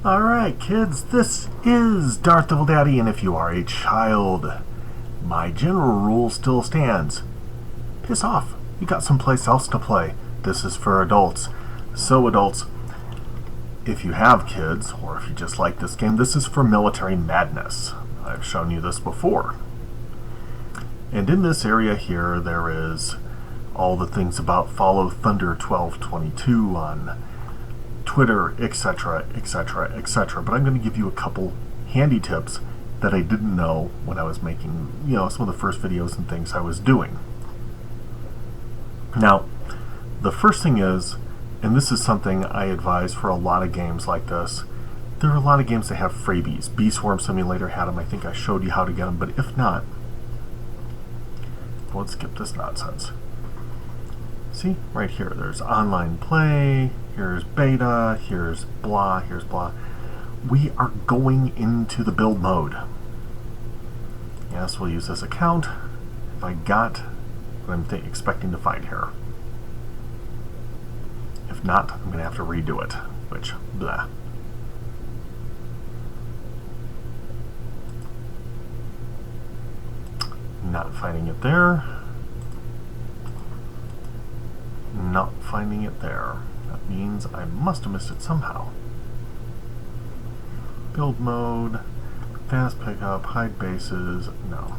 Alright, kids, this is Darth Devil Daddy, and if you are a child, my general rule still stands. Piss off. You got someplace else to play. This is for adults. So, adults, if you have kids, or if you just like this game, this is for military madness. I've shown you this before. And in this area here, there is all the things about Follow Thunder 1222 on Twitter, etc., etc., etc. But I'm going to give you a couple handy tips that I didn't know when I was making, some of the first videos and things I was doing. Now, the first thing is, and this is something I advise for a lot of games like this, there are a lot of games that have freebies. Bee Swarm Simulator had them. I think I showed you how to get them, but if not, let's skip this nonsense. See, right here, there's online play, here's beta, here's blah, here's blah. We are going into the build mode. Yes, we'll use this account if I got what I'm expecting to find here. If not, I'm going to have to redo it, which, blah. Not finding it there. Not finding it there. That means I must have missed it somehow. Build mode, fast pickup, hide bases, no.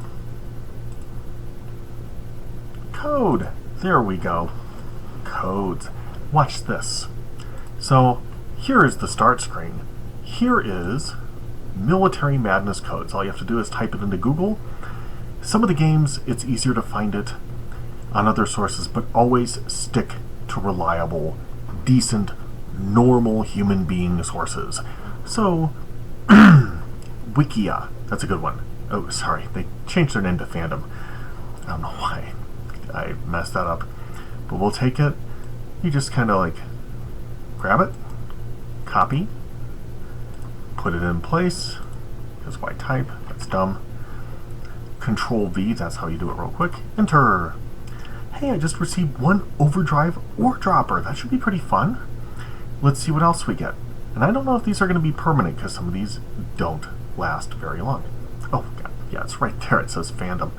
Code! There we go. Codes. Watch this. So, here is the start screen. Here is Military Madness codes. All you have to do is type it into Google. Some of the games, it's easier to find it on other sources, but always stick to reliable, decent, normal human being sources. So, Wikia, that's a good one. Oh, sorry, they changed their name to Fandom. I don't know why I messed that up. But we'll take it. You just kind of like grab it, copy, put it in place, because why type? That's dumb. Control V, that's how you do it real quick. Enter. Hey, I just received one overdrive ore dropper. That should be pretty fun. Let's see what else we get. And I don't know if these are going to be permanent, because some of these don't last very long. Oh, God. Yeah, it's right there. It says Fandom.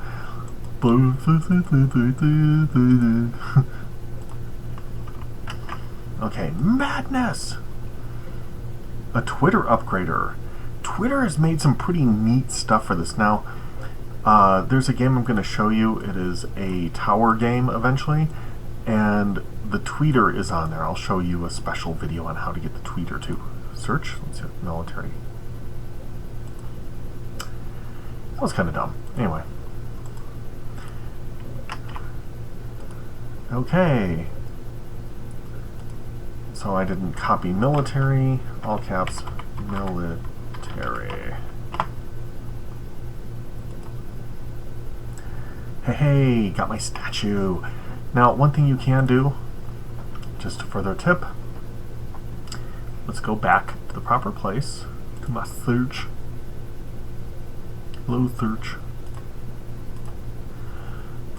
Okay, madness! A Twitter upgrader. Twitter has made some pretty neat stuff for this. Now, there's a game I'm going to show you. It is a tower game eventually, and the tweeter is on there. I'll show you a special video on how to get the tweeter too. Search. Let's see, military. That was kind of dumb. Anyway. Okay. So I didn't copy military. All caps, military. Hey, got my statue. Now, one thing you can do, just a further tip, let's go back to the proper place, to my search. Hello, search.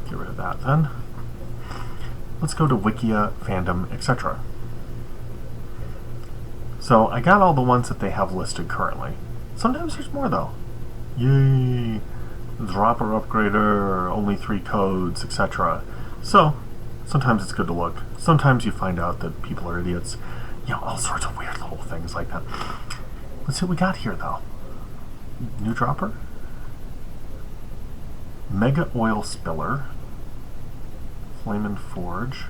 Get rid of that then. Let's go to Wikia, Fandom, etc. So, I got all the ones that they have listed currently. Sometimes there's more though. Yay! Dropper upgrader, only 3 codes, etc. So, sometimes it's good to look. Sometimes you find out that people are idiots. All sorts of weird little things like that. Let's see what we got here, though. New dropper. Mega oil spiller. Flame and forge.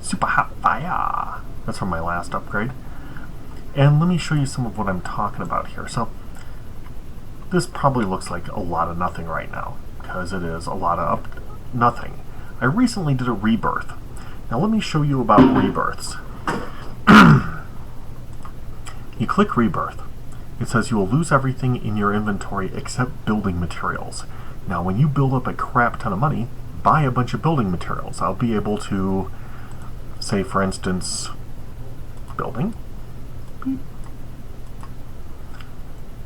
Super hot fire. That's from my last upgrade. And let me show you some of what I'm talking about here. So, this probably looks like a lot of nothing right now, because it is a lot of nothing. I recently did a rebirth. Now let me show you about rebirths. You click rebirth. It says you will lose everything in your inventory except building materials. Now when you build up a crap ton of money, buy a bunch of building materials. I'll be able to, say for instance, building. Beep.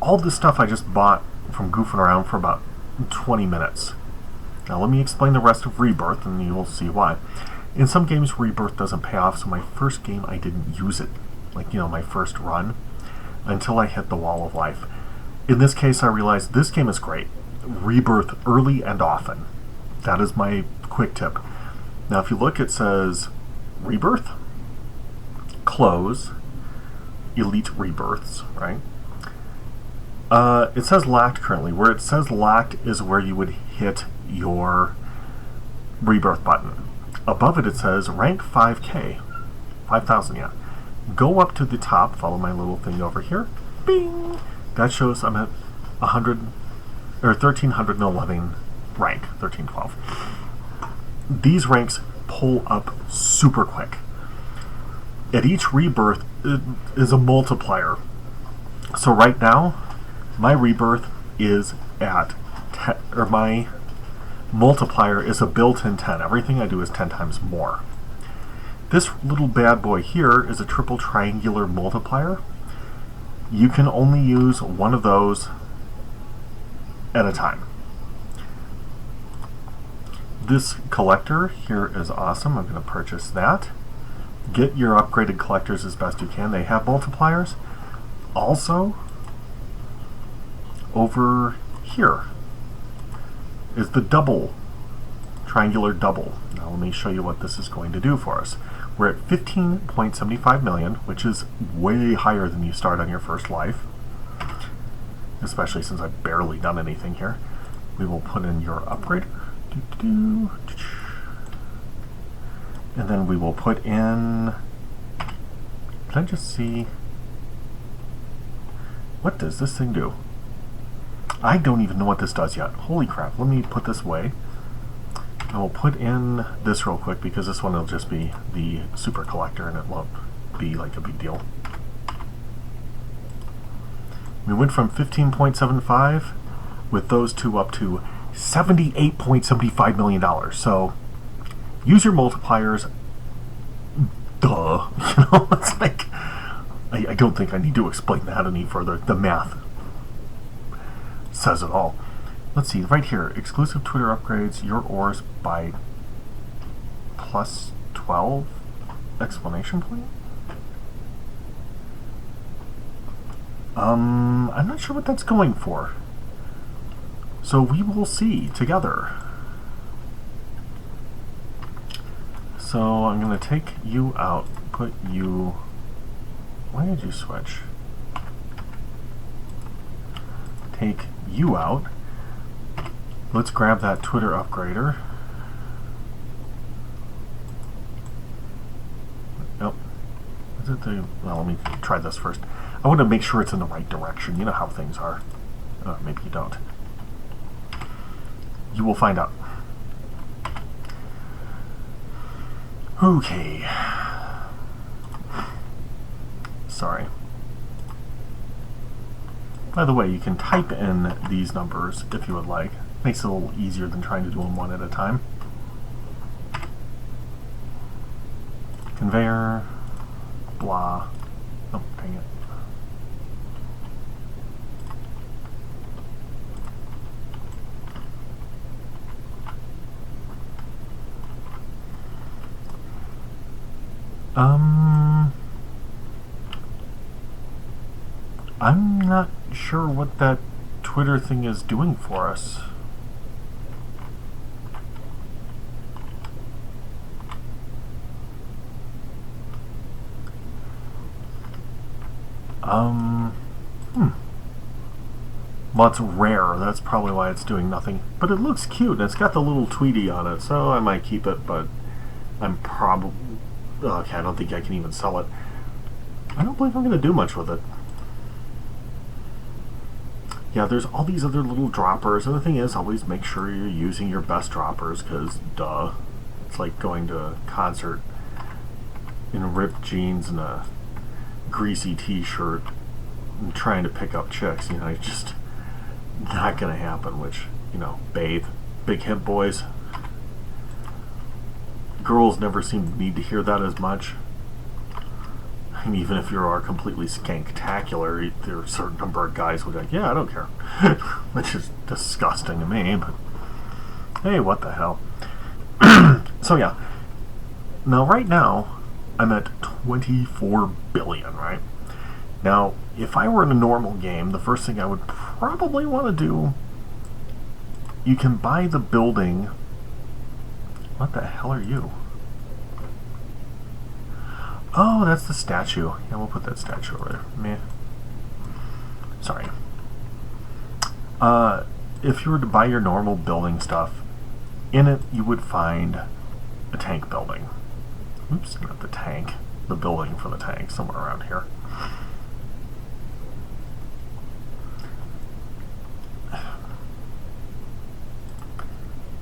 All this stuff I just bought from goofing around for about 20 minutes. Now let me explain the rest of Rebirth and you will see why. In some games Rebirth doesn't pay off, so my first game I didn't use it. Like, my first run. until I hit the wall of life. In this case, I realized this game is great. Rebirth early and often. That is my quick tip. Now, if you look, it says Rebirth, Close, Elite Rebirths, right? It says locked currently. Where it says locked is where you would hit your Rebirth button. Above it, it says rank 5K. 5,000, yeah. Go up to the top, follow my little thing over here. Bing! That shows I'm at 100 or 1311 rank, 1312. These ranks pull up super quick. At each rebirth is a multiplier. So right now, my rebirth is at 10, or my multiplier is a built-in 10. Everything I do is 10 times more. This little bad boy here is a triple triangular multiplier. You can only use one of those at a time. This collector here is awesome. I'm going to purchase that. Get your upgraded collectors as best you can. They have multipliers. Also, over here is the double, triangular double. Now let me show you what this is going to do for us. We're at 15.75 million, which is way higher than you start on your first life, especially since I've barely done anything here. We will put in your upgrader. And then we will put in, can I just see, what does this thing do? I don't even know what this does yet. Holy crap, let me put this away. I will put in this real quick because this one will just be the super collector and it won't be like a big deal. We went from 15.75 with those two up to $78.75 million. So use your multipliers. Duh. You know, it's like, I don't think I need to explain that any further. The math says it all. Let's see, right here, exclusive Twitter upgrades, your ores by plus 12, exclamation point? I'm not sure what that's going for. So we will see together. So I'm going to take you out, put you, why did you switch? Take you out. Let's grab that Twitter upgrader. Nope. Is it the, well, let me try this first. I want to make sure it's in the right direction. You know how things are. Maybe you don't. You will find out. Okay. Sorry. By the way, you can type in these numbers if you would like. Makes it a little easier than trying to do them one at a time. Conveyor, blah. Oh, dang it. I'm not sure what that Twitter thing is doing for us. Well, it's rare. That's probably why it's doing nothing. But it looks cute, and it's got the little Tweety on it, so I might keep it, but I'm probably... Okay, I don't think I can even sell it. I don't believe I'm going to do much with it. Yeah, there's all these other little droppers, and the thing is, always make sure you're using your best droppers, because, duh. It's like going to a concert in ripped jeans and a greasy t-shirt and trying to pick up chicks, you know, it's just not gonna happen, which, you know, bathe. Big hip boys. Girls never seem to need to hear that as much. And even if you are completely skanktacular, there are a certain number of guys who are like, yeah, I don't care. Which is disgusting to me, but hey, what the hell. So yeah. Now right now, I'm at 24 billion, right? Now, if I were in a normal game, the first thing I would probably want to do, you can buy the building. What the hell are you? Oh, that's the statue. Yeah, we'll put that statue over there. Meh. Sorry. If you were to buy your normal building stuff, in it you would find a tank building. Oops, not the tank. The building for the tank, somewhere around here.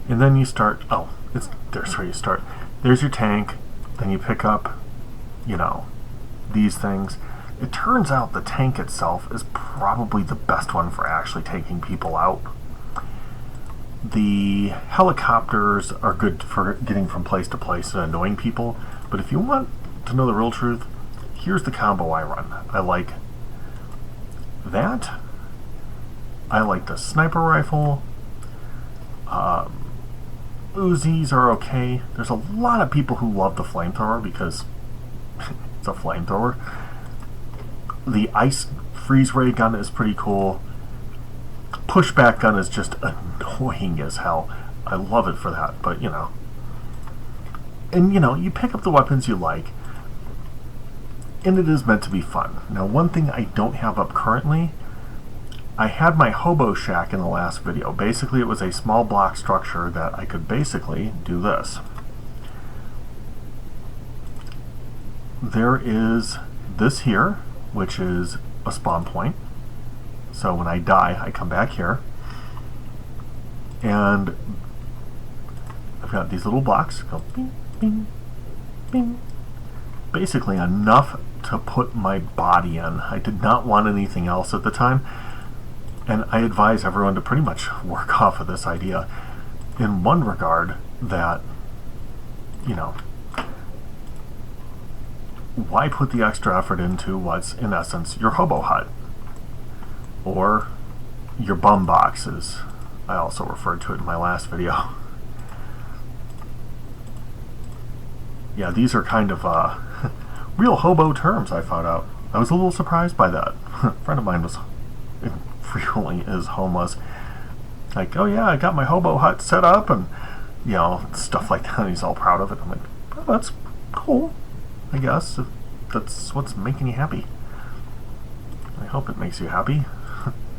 And then you start, oh, there's where you start. There's your tank, then you pick up, you know, these things. It turns out the tank itself is probably the best one for actually taking people out. The helicopters are good for getting from place to place and annoying people, but if you want to know the real truth, here's the combo I run. I like that. I like the sniper rifle. Uzis are okay. There's a lot of people who love the flamethrower because it's a flamethrower. The ice freeze ray gun is pretty cool. Pushback gun is just annoying as hell. I love it for that, but you know. And you know, you pick up the weapons you like, and it is meant to be fun. Now, one thing I don't have up currently, I had my hobo shack in the last video. Basically, it was a small block structure that I could basically do this. There is this here, which is a spawn point. So when I die, I come back here, and I've got these little blocks go bing, bing, bing. Basically enough to put my body in. I did not want anything else at the time, and I advise everyone to pretty much work off of this idea in one regard that, you know, why put the extra effort into what's in essence your hobo hut? Or your bum boxes. I also referred to it in my last video. Yeah, these are kind of real hobo terms, I found out. I was a little surprised by that. A friend of mine was frequently is homeless. Like, oh yeah, I got my hobo hut set up and, you know, stuff like that. And he's all proud of it. I'm like, oh, that's cool, I guess, if that's what's making you happy. I hope it makes you happy.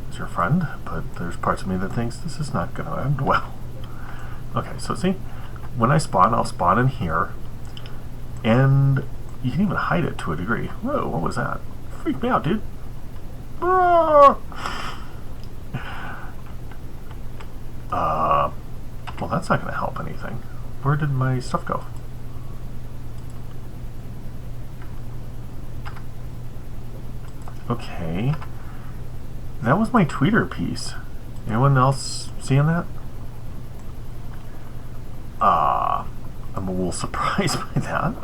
As your friend, but there's parts of me that thinks this is not going to end well. Okay, so see, when I spawn, I'll spawn in here, and you can even hide it to a degree. Whoa, what was that? Freaked me out, dude. Ah! Well, that's not going to help anything. Where did my stuff go? Okay. That was my tweeter piece. Anyone else seeing that? I'm a little surprised by that.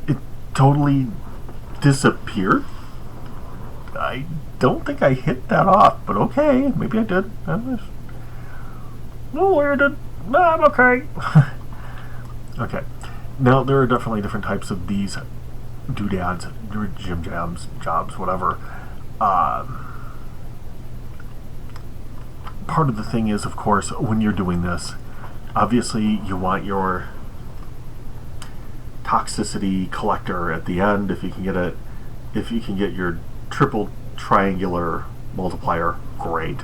It totally disappeared. I don't think I hit that off, but okay, maybe I did. Oh, I did. I'm okay. Okay. Now, there are definitely different types of these doodads, gym jobs, whatever. Part of the thing is, of course, when you're doing this, obviously you want your toxicity collector at the end, if you can get it. If you can get your triple triangular multiplier, great.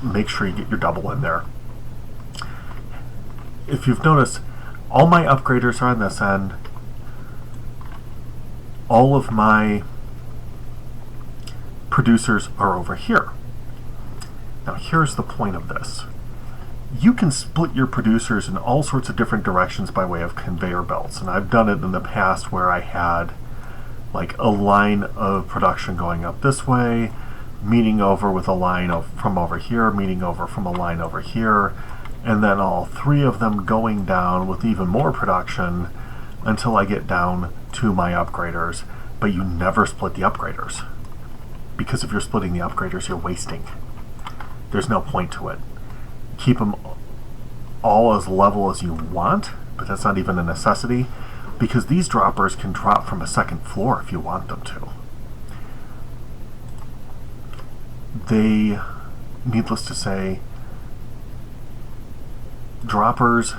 Make sure you get your double in there. If you've noticed, all my upgraders are on this end. All of my producers are over here. Now here's the point of this. You can split your producers in all sorts of different directions by way of conveyor belts, and I've done it in the past where I had like a line of production going up this way, meeting over with a line from over here, meeting over from a line over here, and then all three of them going down with even more production until I get down to my upgraders. But you never split the upgraders, because if you're splitting the upgraders, you're wasting. There's no point to it. Keep them all as level as you want, but that's not even a necessity. because these droppers can drop from a second floor if you want them to. They, needless to say, droppers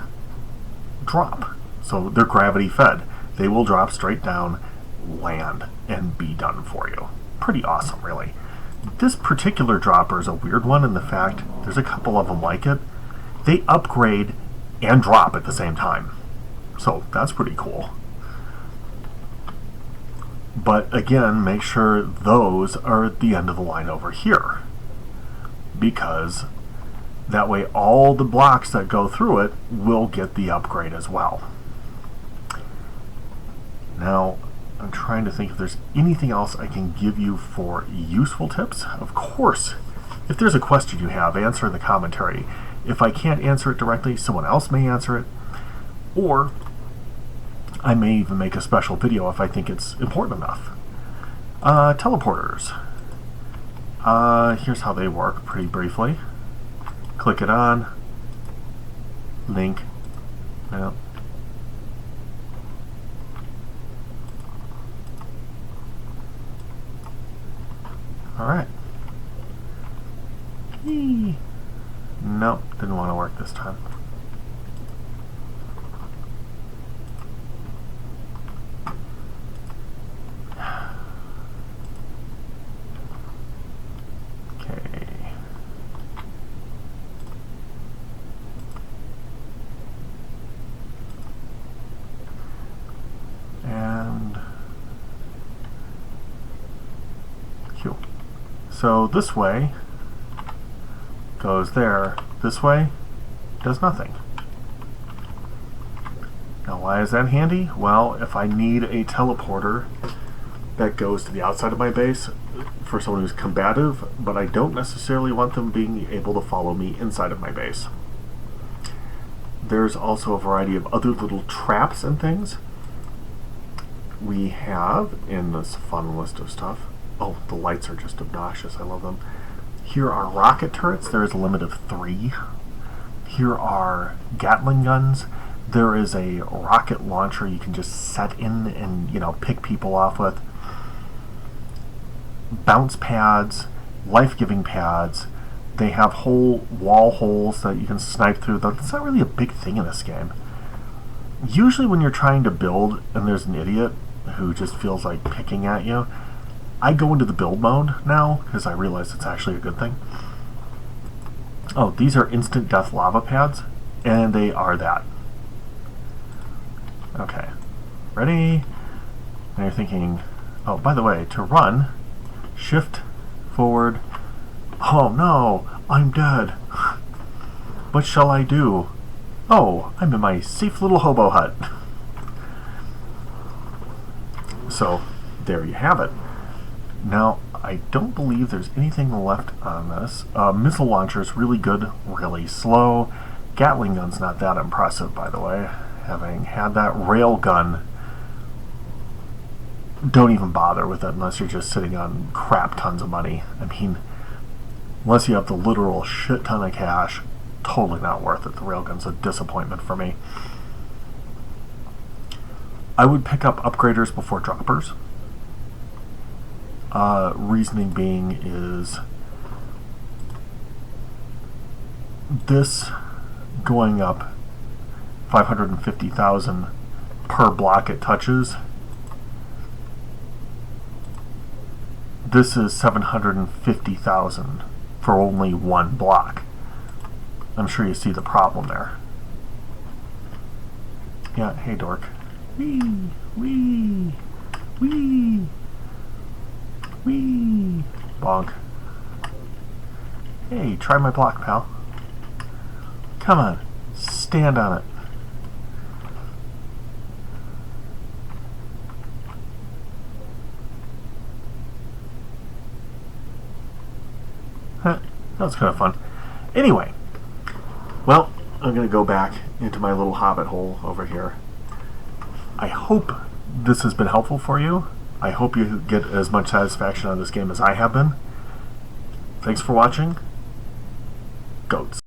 drop. So they're gravity fed. They will drop straight down, land, and be done for you. Pretty awesome, really. This particular dropper is a weird one in the fact there's a couple of them like it. They upgrade and drop at the same time. So that's pretty cool. But again, make sure those are at the end of the line over here, because that way all the blocks that go through it will get the upgrade as well. Now, I'm trying to think if there's anything else I can give you for useful tips. Of course, if there's a question you have, answer in the commentary. If I can't answer it directly, someone else may answer it, or I may even make a special video if I think it's important enough. Teleporters. Here's how they work pretty briefly. Click it on, link, yep. Alright. Nope, didn't want to work this time. Okay. And Q. So this way goes there, this way does nothing. Now why is that handy? Well, if I need a teleporter that goes to the outside of my base for someone who's combative, but I don't necessarily want them being able to follow me inside of my base. There's also a variety of other little traps and things we have in this fun list of stuff. Oh, the lights are just obnoxious. I love them. Here are rocket turrets. There is a limit of 3. Here are Gatling guns. There is a rocket launcher you can just set in and, you know, pick people off with. Bounce pads, life-giving pads. They have whole wall holes that you can snipe through. That's not really a big thing in this game. Usually when you're trying to build and there's an idiot who just feels like picking at you, I go into the build mode now because I realize it's actually a good thing. Oh, these are instant death lava pads, and they are that. Okay, ready? And you're thinking, oh, by the way, to run, shift forward. Oh no, I'm dead. What shall I do? Oh, I'm in my safe little hobo hut. So, there you have it. Now, I don't believe there's anything left on this. Missile launcher is really good, really slow. Gatling gun's not that impressive, by the way. Having had that rail gun, don't even bother with it unless you're just sitting on crap tons of money. I mean, unless you have the literal shit ton of cash, totally not worth it. The railgun's a disappointment for me. I would pick up upgraders before droppers. Reasoning being is this going up 550,000 per block it touches. This is 750,000 for only one block. I'm sure you see the problem there. Yeah, hey dork. Wee, wee, wee, wee. Bonk. Hey, try my block, pal. Come on, stand on it. Huh, that was kind of fun. Anyway, well, I'm going to go back into my little hobbit hole over here. I hope this has been helpful for you. I hope you get as much satisfaction on this game as I have been. Thanks for watching. Goats.